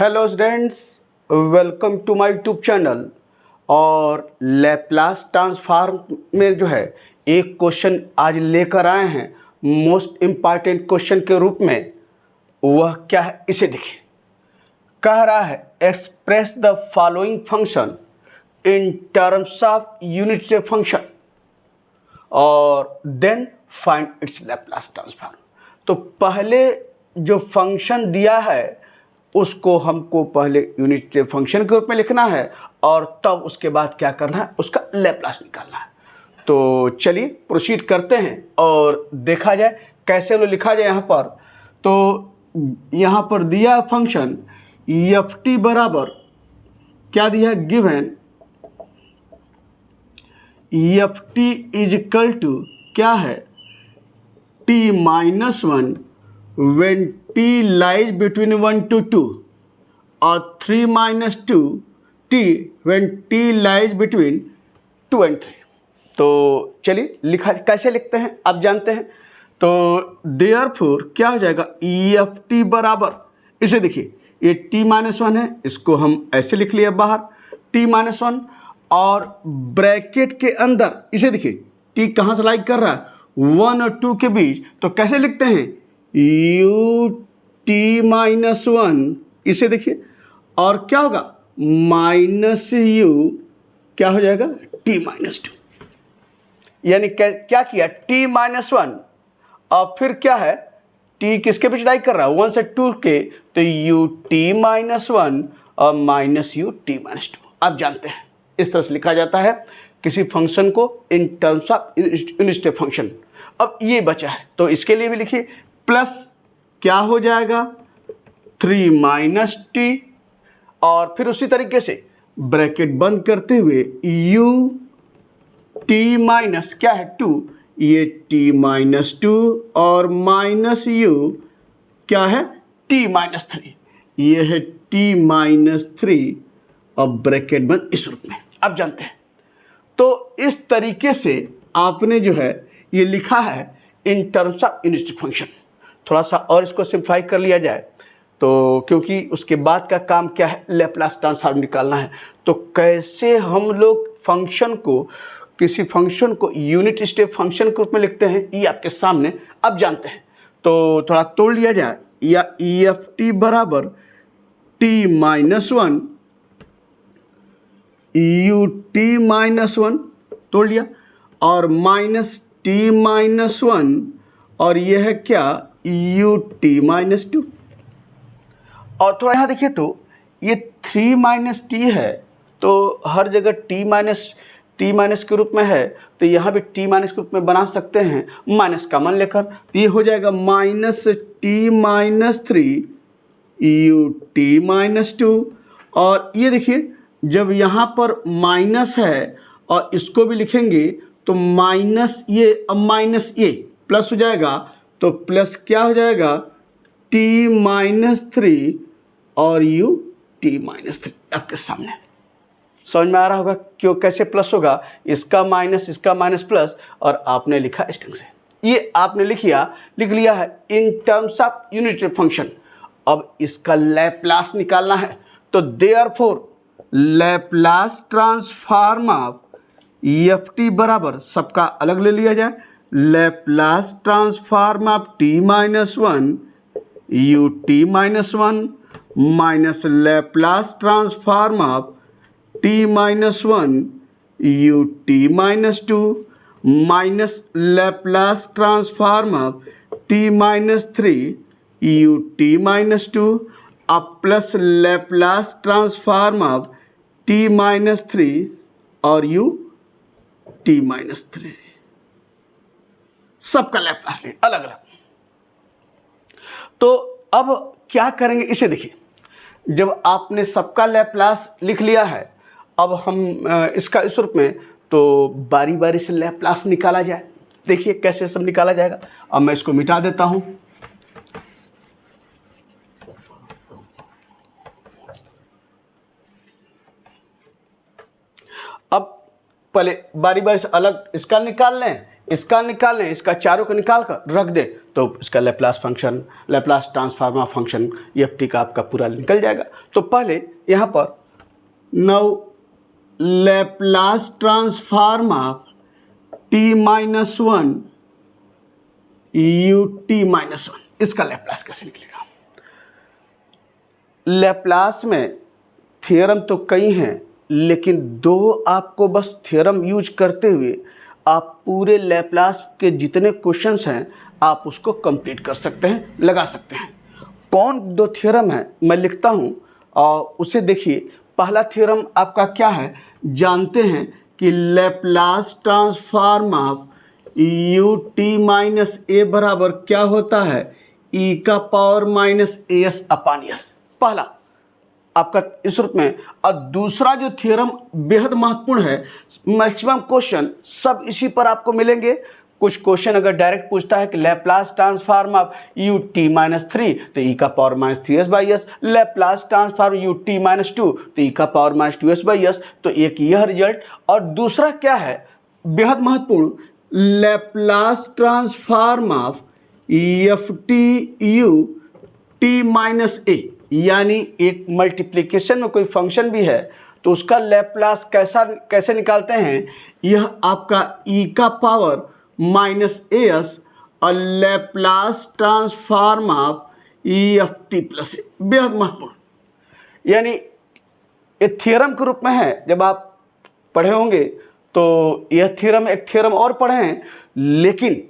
Hello students, welcome to my YouTube channel. और Laplace transform में जो है एक क्वेश्चन आज लेकर आए हैं मोस्ट इम्पॉर्टेंट क्वेश्चन के रूप में। वह क्या है, इसे देखिए। कह रहा है express the following function in terms of unit step function और then find its Laplace transform. तो पहले जो फंक्शन दिया है उसको हमको पहले यूनिट स्टेप फंक्शन के रूप में लिखना है और तब उसके बाद क्या करना है, उसका लैप्लास निकालना है। तो चलिए प्रोसीड करते हैं और देखा जाए कैसे वो लिखा जाए। यहाँ पर तो यहाँ पर दिया फंक्शन एफ टी बराबर क्या दिया, given F T is equal to क्या है, T minus one when t lies between 1 to 2 और 3 minus 2 t when t lies between 2 and 3। तो चलिए लिखा कैसे लिखते हैं आप जानते हैं। तो देयरफॉर क्या हो जाएगा, ई एफ टी बराबर, इसे देखिए ये t माइनस वन है, इसको हम ऐसे लिख लिया बाहर t माइनस वन, और ब्रैकेट के अंदर इसे देखिए t कहाँ से लाइक कर रहा है, 1 और 2 के बीच। तो कैसे लिखते हैं, यू टी माइनस वन, इसे देखिए, और क्या होगा माइनस यू क्या हो जाएगा, टी माइनस टू। यानी क्या किया, टी माइनस वन और फिर क्या है, टी किसके बीच लाइक कर रहा है, 1 से 2 के, तो यू टी माइनस वन और minus you T minus to. आप जानते हैं इस तरह से लिखा जाता है किसी फंक्शन को इन terms of unit step function. अब ये बचा है तो इसके लिए भी लिखिए प्लस क्या हो जाएगा 3 माइनस टी, और फिर उसी तरीके से ब्रैकेट बंद करते हुए u टी माइनस क्या है 2, ये t माइनस 2 और माइनस u क्या है t माइनस 3, ये है t माइनस 3 और ब्रैकेट बंद इस रूप में। आप जानते हैं तो इस तरीके से आपने जो है ये लिखा है in terms of unit step function. थोड़ा सा और इसको सिंप्लीफाई कर लिया जाए तो, क्योंकि उसके बाद का काम क्या है, लैप्लास ट्रांसफॉर्म निकालना है। तो कैसे हम लोग फंक्शन को, किसी फंक्शन को यूनिट स्टेप फंक्शन के रूप में लिखते हैं, ये आपके सामने अब जानते हैं। तो थोड़ा तोड़ लिया जाए, या ई एफ टी बराबर T minus one U T minus one तोड़ लिया, और माइनस टी माइनस वन, और यह है क्या यू टी माइनस टू। और थोड़ा यहाँ देखिए तो ये 3 माइनस टी है, तो हर जगह टी माइनस के रूप में है, तो यहाँ भी टी माइनस के रूप में बना सकते हैं माइनस कॉमन लेकर। तो ये हो जाएगा minus T minus 3 you T minus to. और ये देखिए जब यहाँ पर माइनस है और इसको भी लिखेंगे तो माइनस ये, अब माइनस ये प्लस हो जाएगा, तो प्लस क्या हो जाएगा t माइनस 3 और u t माइनस 3 आपके सामने। समझ में आ रहा होगा क्यों कैसे प्लस होगा, इसका माइनस प्लस, और आपने लिखा इस ढंग से। ये आपने लिख लिया है in terms of unit step function. अब इसका लैप्लास निकालना है, तो therefore Laplace transform of F T बराबर, सबका अलग ले लिया जाए, Laplace transform of T minus one U T minus one minus Laplace transform of T minus one U T minus two minus Laplace transform of T minus three U T minus two, अब plus Laplace transform of T minus three और you T minus three. सबका Laplace लें अलग अलग। तो अब क्या करेंगे, इसे देखिए, जब आपने सबका लैप्लास लिख लिया है, अब हम इसका इस रूप में, तो बारी बारी से लैप्लास निकाला जाए। देखिए कैसे सब निकाला जाएगा। अब मैं इसको मिटा देता हूं। अब पहले बारी बारी से अलग इसका निकाल लें, इसका निकालें, इसका चारों को निकाल कर रख दें तो इसका Laplace function, Laplace transformer function F T का आपका पूरा निकल जाएगा। तो पहले यहाँ पर now Laplace transform of T minus one U T minus one, इसका लैप्लास कैसे निकलेगा। लैप्लास में थ्योरम तो कई हैं, लेकिन दो आपको बस थ्योरम यूज करते हुए आप पूरे लैप्लास के जितने क्वेश्चंस हैं आप उसको कंप्लीट कर सकते हैं, लगा सकते हैं। कौन दो थ्योरम है मैं लिखता हूँ और उसे देखिए। पहला थ्योरम आपका क्या है, जानते हैं कि Laplace transform of U T minus A बराबर क्या होता है, ई का power minus S upon S, पहला आपका इस रूप में। और दूसरा जो थ्योरम बेहद महत्वपूर्ण है, मैक्सिमम क्वेश्चन सब इसी पर आपको मिलेंगे। कुछ क्वेश्चन अगर डायरेक्ट पूछता है कि Laplace transform of U T minus three तो ई का power minus three S by S, Laplace transform you T minus to तो ई का power minus two S by S, तो एक यह रिजल्ट। और दूसरा क्या है बेहद महत्वपूर्ण, Laplace transform of F T U T minus A, यानी एक मल्टीप्लिकेशन में कोई फंक्शन भी है तो उसका लैप्लास कैसे निकालते हैं, यह आपका ई का पावर माइनस एस और Laplace transform of E F T plus A, बेहद महत्वपूर्ण। यानी ये थ्योरम के रूप में है, जब आप पढ़े होंगे तो यह थ्योरम एक थ्योरम और पढ़े हैं, लेकिन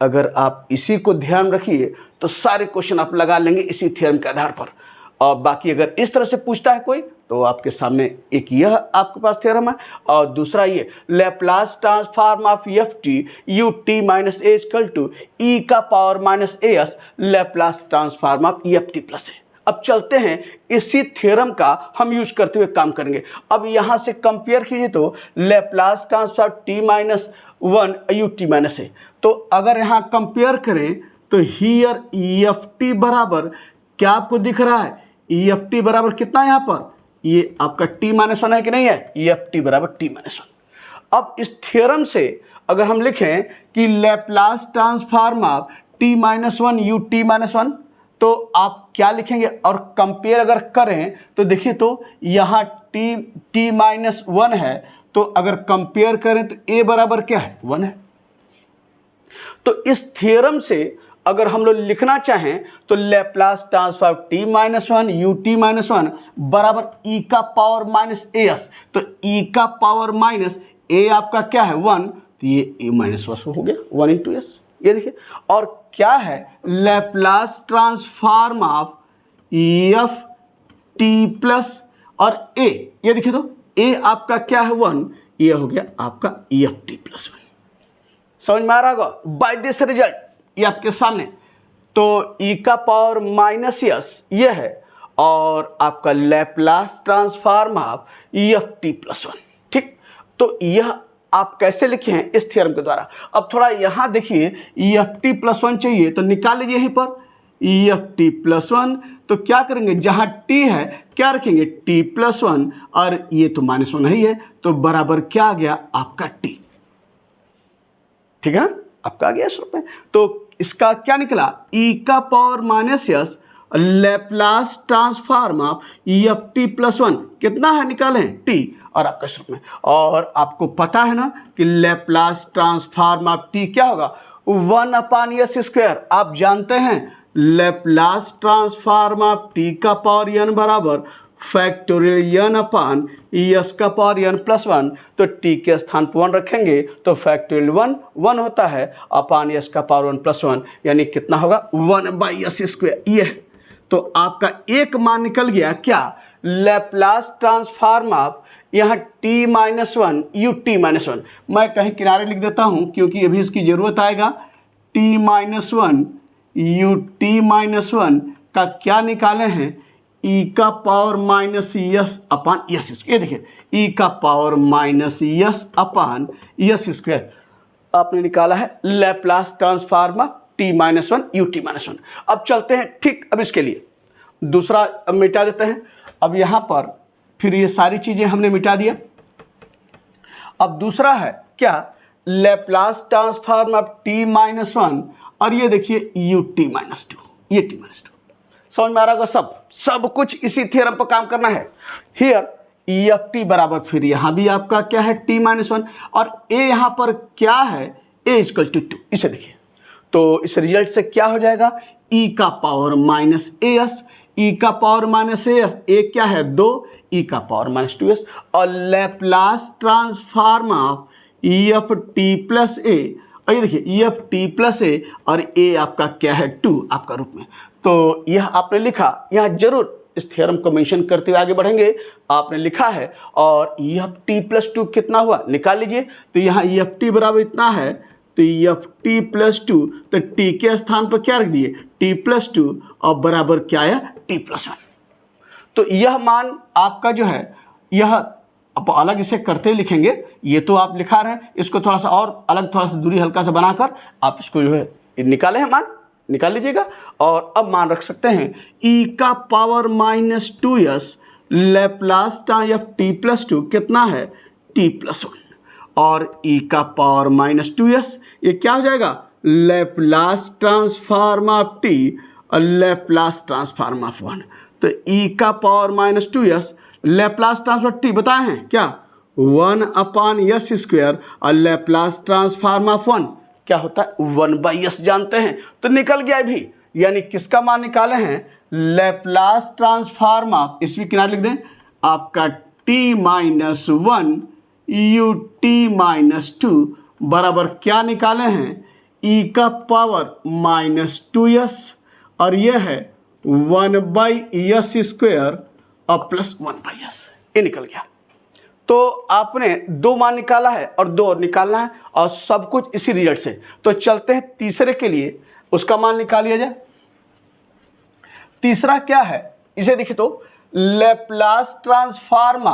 अगर आप इसी को ध्यान रखिए तो सारे क्वेश्चन आप लगा लेंगे इसी थ्योरम के आधार पर। और बाकी अगर इस तरह से पूछता है कोई तो आपके सामने एक यह आपके पास थ्योरम है और दूसरा ये Laplace transform of F T U T minus A equal to E का power minus S Laplace transform of F T plus A. अब चलते हैं इसी थ्योरम का हम यूज करते हुए काम करेंगे। अब यहाँ से कंपेयर कीजिए तो Laplace transform T minus one U T minus A, तो अगर यहाँ कंपेयर करें तो हियर एफ टी बराबर क्या आपको दिख रहा है, ई एफ टी बराबर कितना है यहाँ पर, ये आपका टी माइनस वन है कि नहीं है, ई एफ टी बराबर टी माइनस वन। अब इस थ्योरम से अगर हम लिखें कि Laplace transform of T minus one U T minus one, तो आप क्या लिखेंगे और कंपेयर अगर करें तो देखिए तो यहाँ टी माइनस वन है, तो अगर कंपेयर करें तो ए बराबर क्या है, वन है। तो इस थ्योरम से अगर हम लोग लिखना चाहें तो Laplace transform T minus one U T minus one बराबर ई का पावर माइनस एस, तो ई का पावर माइनस ए आपका क्या है, वन, तो ये ए माइनस वन हो गया, वन इंटू एस। ये देखिए, और क्या है Laplace transform of F T plus और ए, ये देखिए तो ए आपका क्या है, वन, ये हो गया आपका एफ टी प्लस वन। समझ में आ रहा होगा बाय दिस रिजल्ट, ये आपके सामने। तो ई का पावर माइनस एस ये है और आपका Laplace transform of E F T plus one, ठीक। तो यह आप कैसे लिखे हैं इस थ्योरम के द्वारा। अब थोड़ा यहाँ देखिए, E F T plus one चाहिए तो निकाल लीजिए यहीं पर ई एफ टी प्लस वन, तो क्या करेंगे जहाँ टी है क्या रखेंगे, टी प्लस वन, और ये तो माइनस वन ही है तो बराबर क्या आ गया आपका टी, ठीक है ना, आपका आ गया इस रूप में। तो इसका क्या निकला, ई का power minus S Laplace transform of E F T plus one, कितना है निकाले टी, और आपका इस रूप में। और आपको पता है ना कि लैप्लास ट्रांसफॉर्म ऑफ टी क्या होगा, वन अपान एस स्क्वायर। आप जानते हैं लैप्लास ट्रांसफॉर्म ऑफ टी का पावर एन बराबर फैक्टोरियल एन अपान एस का पावर एन प्लस वन, तो टी के स्थान पर वन रखेंगे तो फैक्टोरियल वन वन होता है अपान एस का पावर वन प्लस वन, यानी कितना होगा, वन बाई एस स्क्वायर। ये है, तो आपका एक मान निकल गया क्या, लैप्लास ट्रांसफॉर्म ऑफ यहाँ T minus one U T minus one, मैं कहीं किनारे लिख देता हूँ क्योंकि अभी इसकी ज़रूरत आएगा। T minus one U T minus one का क्या निकाले हैं, ई का power minus S upon S, ये देखिए ई का power minus S upon S square आपने निकाला है Laplace transform T minus one U T minus one. अब चलते हैं, ठीक, अब इसके लिए दूसरा अब मिटा देते हैं। अब यहाँ पर फिर ये सारी चीज़ें हमने मिटा दिया। अब दूसरा है क्या, Laplace transform of T minus one, और ये देखिए यू टी माइनस टू, ये टी माइनस टू। समझ में आ रहा होगा? सब कुछ इसी थ्योरम पर काम करना है। हियर ई एफ टी बराबर, फिर यहाँ भी आपका क्या है टी माइनस वन, और ए यहाँ पर क्या है ए इक्वल टू टू। इसे देखिए, तो इस रिजल्ट से क्या हो जाएगा, ई का power minus A S, E का power minus A S, A क्या है 2, ई का पावर माइनस टू एस, और Laplace transform of E F T plus A, और ये देखिए E F T plus A, और ए आपका क्या है 2 आपका रूप में। तो यह आपने लिखा, यहाँ जरूर इस थ्योरम को मेंशन करते हुए आगे बढ़ेंगे। आपने लिखा है, और ई एफ टी प्लस टू कितना हुआ निकाल लीजिए। तो यहाँ ई एफ टी बराबर इतना है, तो ई एफ टी प्लस टू, तो टी के स्थान पर क्या रख दिए टी प्लस टू, और बराबर क्या आया टी प्लस वन। तो यह मान आपका जो है, यह अब अलग इसे करते हुए लिखेंगे, ये तो आप लिखा रहे हैं, इसको थोड़ा सा और अलग, थोड़ा सा दूरी हल्का सा बनाकर आप इसको जो है निकाले हैं, मान निकाल लीजिएगा। और अब मान रख सकते हैं ई का power minus two S Laplace of T plus two कितना है टी प्लस वन, और ई का पावर माइनस टू एस ये क्या हो जाएगा लेप्लास ट्रांसफॉर्म ऑफ टी और लेप्लास ट्रांसफॉर्म ऑफ वन। तो ई का power minus two S Laplace transform T बताए हैं क्या 1/s² और लेप्लास ट्रांसफॉर्म ऑफ वन क्या होता है 1/s जानते हैं, तो निकल गया भी। यानी किसका मान निकाले हैं लेप्लास ट्रांसफॉर्म ऑफ, इसमें किनारे लिख दें आपका t minus one U T minus to बराबर क्या निकाले हैं ई का पावर माइनस टू एस, और यह है 1/s² और प्लस 1/s, ये निकल गया। तो आपने 2 मान निकाला है और 2 और निकालना है, और सब कुछ इसी रिजल्ट से। तो चलते हैं तीसरे के लिए, उसका मान निकाल लिया जाए। तीसरा क्या है इसे देखिए, तो Laplace transform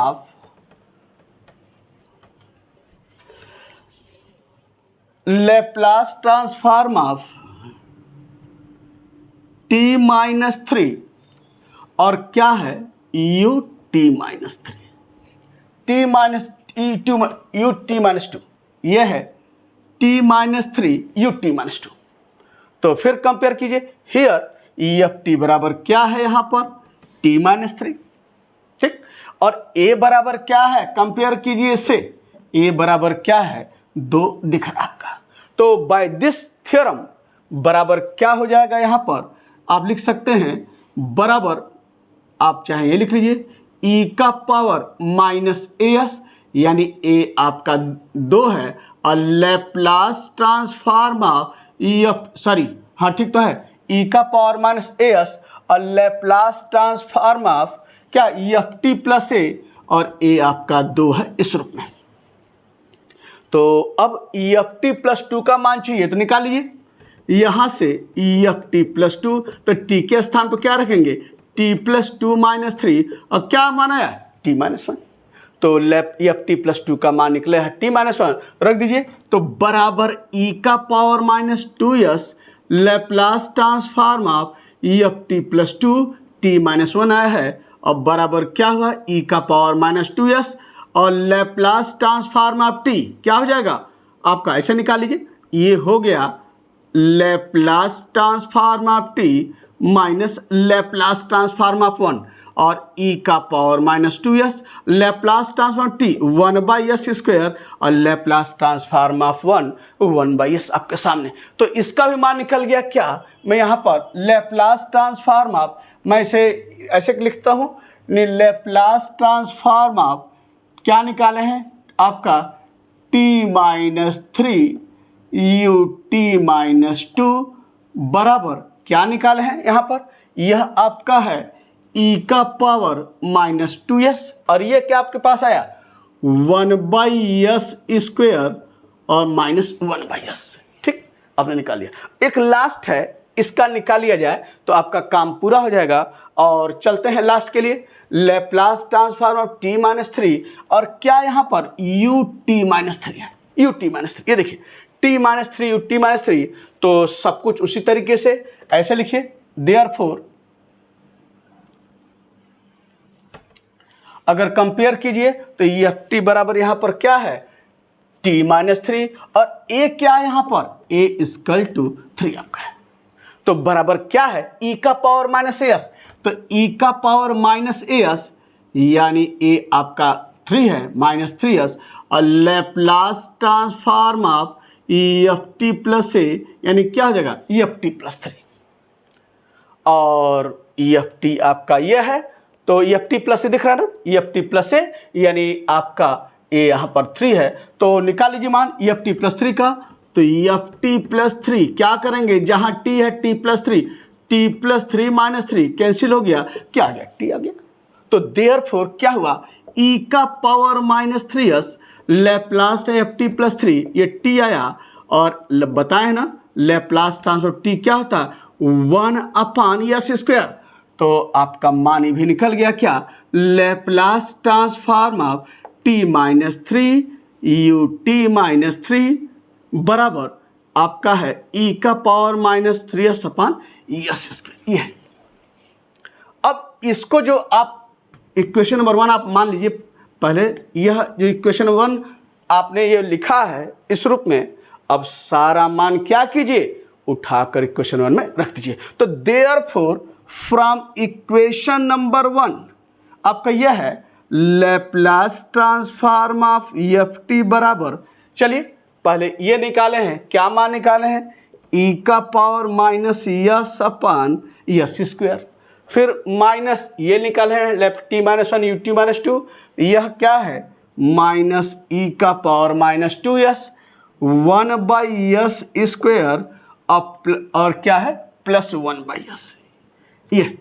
of T minus three, और क्या है you T minus three, T minus you T minus to, ये है T minus three U T minus to. तो फिर कंपेयर कीजिए, हियर ई एफ टी बराबर क्या है यहाँ पर टी माइनस थ्री, ठीक, और ए बराबर क्या है कंपेयर कीजिए इससे, ए बराबर क्या है 2 दिख रहा आपका। तो बाय दिस थ्योरम बराबर क्या हो जाएगा, यहाँ पर आप लिख सकते हैं बराबर, आप चाहे ये लिख लीजिए ई का पावर माइनस ए एस, यानी ए आपका 2 है, और Laplace transform of E F, sorry हाँ ठीक तो है, ई का पावर माइनस ए एस और लेप्लास ट्रांसफॉर्म ऑफ क्या ई एफ टी प्लस ए, और ए आपका 2 है इस रूप में। तो अब ई एफ टी प्लस टू का मान चाहिए, तो निकाल लीजिए यहाँ से ई एफ टी प्लस टू, तो टी के स्थान पर क्या रखेंगे T plus two minus three, और क्या मान आया टी माइनस वन। तो ई एफ टी प्लस टू का मान निकले है टी माइनस वन, रख दीजिए। तो बराबर ई का power minus two S Laplace transform of E F T plus two T minus one आया है, और बराबर क्या हुआ ई का पावर माइनस टू एस और लेप्लास ट्रांसफॉर्म ऑफ टी क्या हो जाएगा आपका, ऐसे निकाल लीजिए, ये हो गया Laplace transform of T minus Laplace transform of one, और ई का power minus two S Laplace transform T 1/s² और Laplace transform of one 1/s आपके सामने। तो इसका भी मान निकल गया। क्या मैं यहाँ पर लेप्लास ट्रांसफॉर्म ऑफ, मैं इसे ऐसे लिखता हूँ, लेप्लास ट्रांसफॉर्म ऑफ क्या निकाले हैं आपका t minus three U T minus to बराबर क्या निकाले हैं यहाँ पर, यह आपका है e का पावर माइनस टू एस, और ये क्या आपके पास आया 1/s² और माइनस 1/s, ठीक आपने निकाल लिया। एक लास्ट है, इसका निकाल लिया जाए तो आपका काम पूरा हो जाएगा। और चलते हैं लास्ट के लिए, Laplace transform of T minus three, और क्या यहाँ पर यू टी माइनस थ्री है, यू टी माइनस थ्री, ये देखिए T minus three U T minus three. तो सब कुछ उसी तरीके से ऐसे लिखिए, देयरफॉर अगर कंपेयर कीजिए तो ई एफ टी बराबर यहाँ पर क्या है t माइनस 3 और a क्या है यहाँ पर a इक्वल टू 3 आपका है। तो बराबर क्या है e का पावर माइनस एस, तो e का पावर माइनस एस यानी a आपका 3 है माइनस 3s और Laplace transform of F T plus A यानी क्या हो जाएगा एफ टी प्लस 3 और एफ टी आपका यह है तो एफ टी प्लस ए दिख रहा है ना एफ टी प्लस ए यानी आपका ए यहाँ पर 3 है तो निकाल लीजिए मान एफ टी प्लस 3 का। तो एफ टी प्लस 3 क्या करेंगे जहाँ टी है टी प्लस 3 माइनस 3 कैंसिल हो गया क्या आ गया टी आ गया। तो देयरफॉर क्या हुआ e का power minus 3s Laplace F T plus 3 ये t आया और बताए ना लैप्लास ट्रांसफॉर्म t क्या होता है 1 अपान यस स्क्वायर। तो आपका मान भी निकल गया क्या Laplace transform of t minus 3 you T minus 3 बराबर आपका है e का पावर माइनस 3s अपान यस स्क्वायर। ये है। अब इसको जो आप इक्वेशन नंबर 1 आप मान लीजिए पहले यह जो इक्वेशन 1 आपने ये लिखा है इस रूप में अब सारा मान क्या कीजिए उठाकर इक्वेशन 1 में रख दीजिए। तो देयरफॉर फ्रॉम इक्वेशन नंबर 1 आपका यह है Laplace transform of F T बराबर चलिए पहले ये निकाले हैं क्या मान निकाले हैं e का पावर माइनस यस अपान यस स्क्वायर फिर माइनस ये निकाले हैं left T minus 1 you T minus 2 यह क्या है माइनस e का power minus 2s 1 by yes square और क्या है प्लस 1 बाई यस ये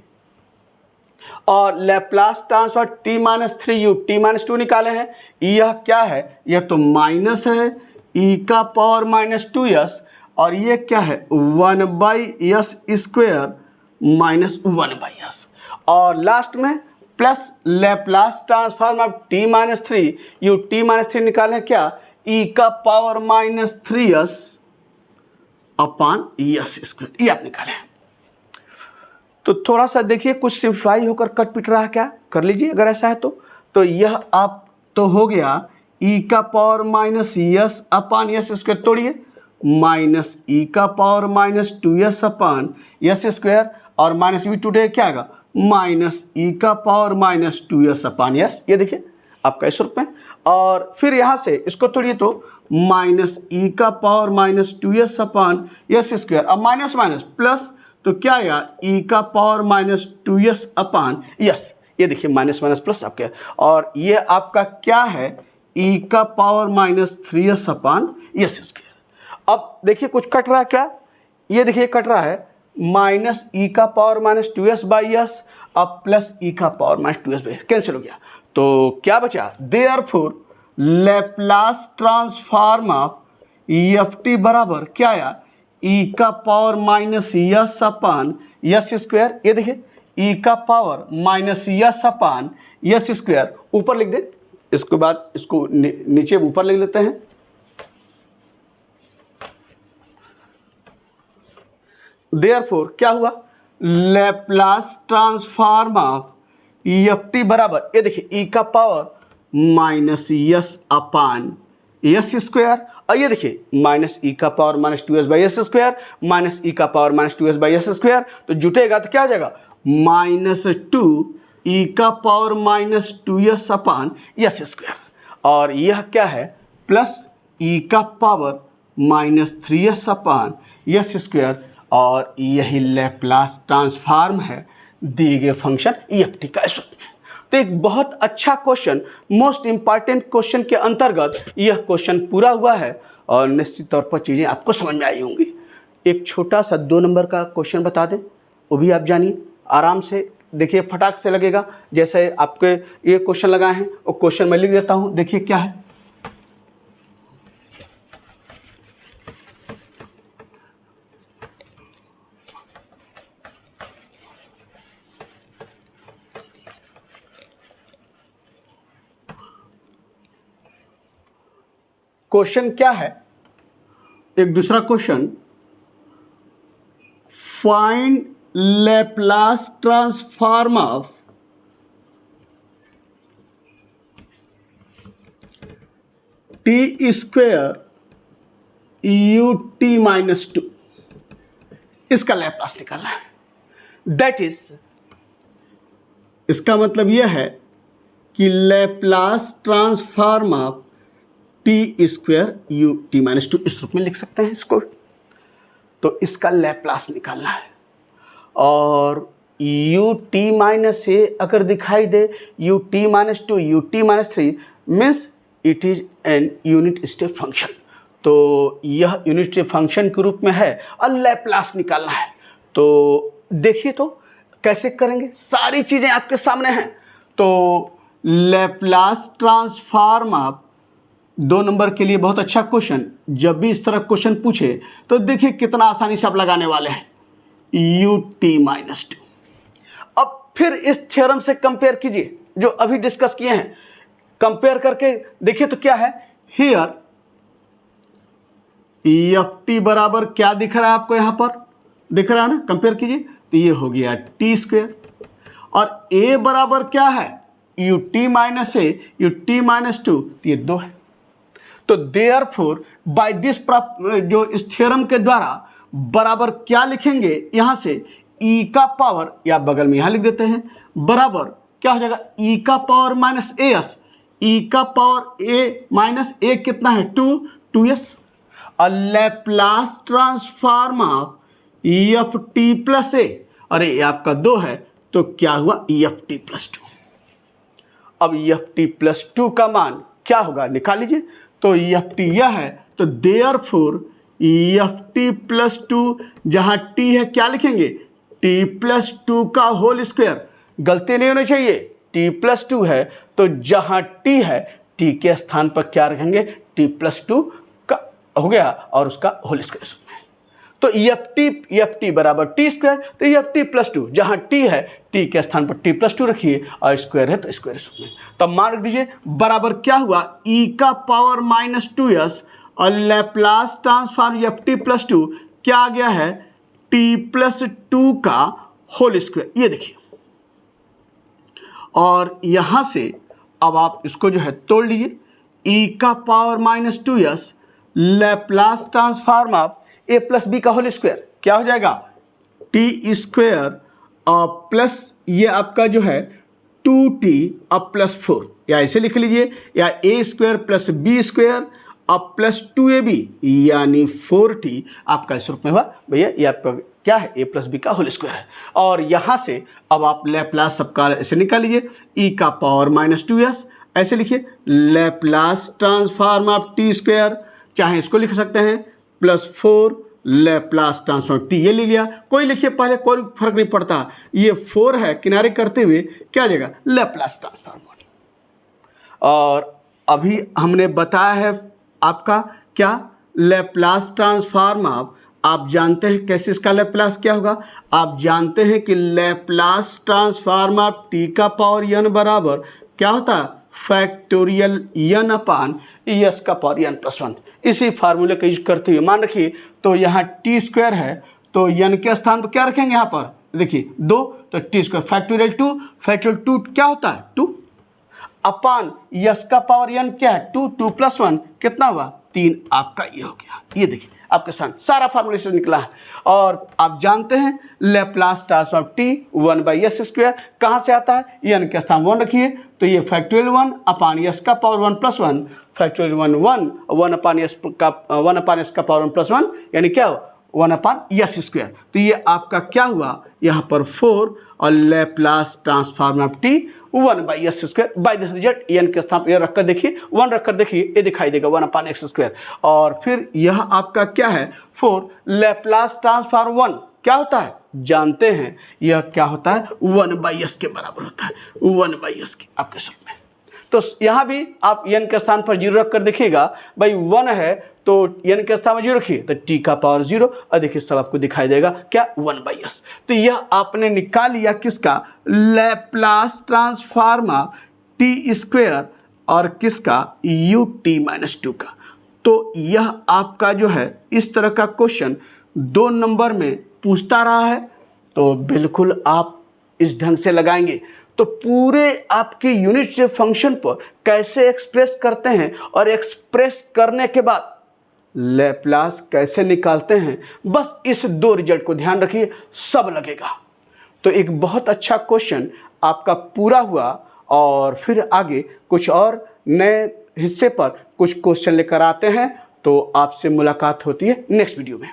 और Laplace transfer t minus 3 you T minus 2 निकाले हैं यह क्या है यह तो माइनस है e का पावर माइनस 2s और ये क्या है 1 by yes square minus 1 by yes और लास्ट में plus Laplace transform of t minus 3 you T minus 3 निकाले क्या e का पावर माइनस 3s अपान यस स्क्वायर ये आप निकाले। तो थोड़ा सा देखिए कुछ सिंप्लीफाई होकर कट पिट रहा है क्या कर लीजिए अगर ऐसा है तो यह आप तो हो गया e का पावर माइनस यस अपान यस स्क्वायर तोड़िए माइनस e का पावर माइनस 2s अपान यस स्क्वायर और माइनस भी टूटे क्या आएगा माइनस e का पावर माइनस 2s अपान यस ये देखिए आपका इस रूप में और फिर यहाँ से इसको तोड़िए तो माइनस e का पावर माइनस 2s अपान यस स्क्वायर अब माइनस माइनस प्लस तो क्या आएगा e का पावर माइनस 2s अपान यस ये देखिए माइनस माइनस प्लस आपके और ये आपका क्या है e का पावर माइनस 3s अपान यस स्क्वायर। अब देखिए कुछ कट रहा है क्या ये देखिए कट रहा है माइनस e का power minus 2s by yes अब प्लस e का power minus 2s by cancel हो गया तो क्या बचा therefore Laplace transform of F T बराबर क्या आया e का पावर माइनस यस अपान यस स्क्वायर ये देखिए e का पावर माइनस यस अपान यस स्क्वायर ऊपर लिख दे इसके बाद इसको नीचे ऊपर लिख लेते हैं देयरफॉर क्या हुआ Laplace transform of F T बराबर ये देखिए e का पावर माइनस यस अपान यस स्क्वायर और ये देखिए माइनस e का power minus 2s by yes square minus e का power minus 2s by yes square तो जुटेगा तो क्या हो जाएगा माइनस 2 e का पावर माइनस 2s अपान यस स्क्वायर और यह क्या है प्लस e का पावर माइनस 3s अपान यस स्क्वायर और यही लैप्लास ट्रांसफॉर्म है दिए गए फंक्शन एफ टी का इस रूप में। तो एक बहुत अच्छा क्वेश्चन मोस्ट इंपॉर्टेंट क्वेश्चन के अंतर्गत यह क्वेश्चन पूरा हुआ है और निश्चित तौर पर चीज़ें आपको समझ में आई होंगी। एक छोटा सा 2 नंबर का क्वेश्चन बता दें वो भी आप जानिए आराम से देखिए फटाक से लगेगा जैसे आपके ये क्वेश्चन लगाए हैं वो क्वेश्चन मैं लिख देता हूँ देखिए क्या है क्वेश्चन क्या है एक दूसरा question find Laplace transform of T square you T minus 2, इसका लैप्लास निकालना है। दैट इज, इसका मतलब यह है कि Laplace transform of T square you T minus 2, इस रूप में लिख सकते हैं इसको। तो इसका लैप्लास निकालना है। और यू टी माइनस ए अगर दिखाई दे, U T minus 2 U T minus 3 means it is an unit step function. तो यह यूनिट स्टेप फंक्शन के रूप में है और लैप्लास निकालना है। तो देखिए तो कैसे करेंगे, सारी चीज़ें आपके सामने हैं। तो लैप्लास ट्रांसफॉर्म ऑफ 2 नंबर के लिए बहुत अच्छा क्वेश्चन, जब भी इस तरह क्वेश्चन पूछे तो देखिए कितना आसानी से आप लगाने वाले हैं, यू टी माइनस 2। अब फिर इस थ्योरम से कंपेयर कीजिए जो अभी डिस्कस किए हैं, कंपेयर करके देखिए तो क्या है। हियर एफ टी बराबर क्या दिख रहा है आपको, यहाँ पर दिख रहा है ना, कंपेयर कीजिए तो ये हो गया टी स्क्वेयर। और ए बराबर क्या है, you T minus A you T minus 2, तो ये 2 है। तो देयरफॉर बाय दिस जो इस थ्योरम के द्वारा बराबर क्या लिखेंगे, यहाँ से ई का पावर, या बगल में यहाँ लिख देते हैं, बराबर क्या हो जाएगा, ई का power minus A S, E का पावर ए माइनस ए कितना है 2s। और Laplace transform of F T plus A, अरे ये आपका 2 है तो क्या हुआ एफ टी प्लस 2। अब एफ टी प्लस 2 का मान क्या होगा निकाल लीजिए। तो एफ टी यह है, तो देयरफॉर एफ टी प्लस 2, जहाँ टी है क्या लिखेंगे, टी प्लस 2 का होल स्क्वायर। गलती नहीं होनी चाहिए, टी प्लस 2 है तो जहाँ टी है टी के स्थान पर क्या रखेंगे, टी प्लस 2 का हो गया और उसका होल स्क्वायर। तो एफ टी बराबर टी स्क्वायर, तो एफ टी प्लस 2, जहाँ टी है टी के स्थान पर टी प्लस 2 रखिए और स्क्वायर है तो स्क्वायर में। तब मान रख दीजिए बराबर क्या हुआ, ई का पावर माइनस 2s और Laplace transform F T plus 2 क्या आ गया है, टी प्लस 2 का होल स्क्वायर। ये देखिए, और यहाँ से अब आप इसको जो है तोड़ लीजिए, ई का power minus 2s Laplace transform of A plus B का होल स्क्वायर क्या हो जाएगा, टी स्क्वायर प्लस ये आपका जो है 2t अब प्लस 4, या ऐसे लिख लीजिए, या ए स्क्वायर प्लस बी स्क्वायर अब प्लस 2ab यानी 4t आपका इस रूप में हुआ। भैया ये आपका क्या है, ए प्लस बी का होल स्क्वायर है। और यहाँ से अब आप लैप्लास सबका ऐसे निकाल लीजिए, ई का पावर माइनस 2s, ऐसे लिखिए Laplace transform of T square, चाहे इसको लिख सकते हैं प्लस 4 लैप्लास ट्रांसफॉर्म टी, ये ले लिया, कोई लिखिए पहले, कोई फर्क नहीं पड़ता। ये 4 है किनारे करते हुए क्या आ जाएगा, लैप्लास ट्रांसफॉर्म। और अभी हमने बताया है आपका क्या, लैप्लास ट्रांसफॉर्म ऑफ, आप जानते हैं कैसे इसका लैप्लास क्या होगा, आप जानते हैं कि लैप्लास ट्रांसफॉर्म ऑफ टी का पावर n बराबर क्या होता है, फैक्टोरियल n अपान एस का पावर n प्लस 1। इसी फार्मूले का यूज करते हुए मान रखिए, तो यहाँ टी स्क्वायर है तो n के स्थान पर क्या रखेंगे, यहाँ पर देखिए 2, तो टी स्क्वायर फैक्टोरियल 2, फैक्टोरियल 2 क्या होता है 2 अपान यस का पावर n क्या है 2, 2 प्लस 1 कितना हुआ 3, आपका ये हो गया। ये देखिए आपके सामने सारा फार्मूले से निकला है। और आप जानते हैं Laplace transform T 1/s square कहाँ से आता है, n के स्थान 1 रखिए, तो ये फैक्टोरियल 1 अपान s का पावर 1 प्लस 1, फैक्टोरियल 1 अपान s का पावर 1 प्लस 1 यानी क्या हो 1 अपान s स्क्वायर। तो ये आपका क्या हुआ, यहाँ पर 4 और Laplace transform of T 1/s square by this result n के स्थान पर रखकर देखिए 1 रखकर देखिए, ये दिखाई देगा 1 अपान x स्क्वायर। और फिर यह आपका क्या है 4 लैप्लास ट्रांसफॉर्म 1 क्या होता है, जानते हैं यह क्या होता है 1/s के बराबर होता है, 1/s के आपके सूत्र में। तो यहाँ भी आप n के स्थान पर 0 रख कर देखिएगा, भाई 1 है तो n के स्थान पर 0 रखिए तो t का पावर 0, और देखिए सब आपको दिखाई देगा क्या 1/s। तो यह आपने निकाल लिया किसका, Laplace transform of T square और किसका यू टी माइनस 2 का। तो यह आपका जो है इस तरह का क्वेश्चन 2 नंबर में पूछता रहा है, तो बिल्कुल आप इस ढंग से लगाएंगे तो पूरे आपके यूनिट स्टेप फंक्शन पर कैसे एक्सप्रेस करते हैं और एक्सप्रेस करने के बाद लैप्लास कैसे निकालते हैं, बस इस 2 रिजल्ट को ध्यान रखिए, सब लगेगा। तो एक बहुत अच्छा क्वेश्चन आपका पूरा हुआ और फिर आगे कुछ और नए हिस्से पर कुछ क्वेश्चन लेकर आते हैं। तो आपसे मुलाकात होती है नेक्स्ट वीडियो में।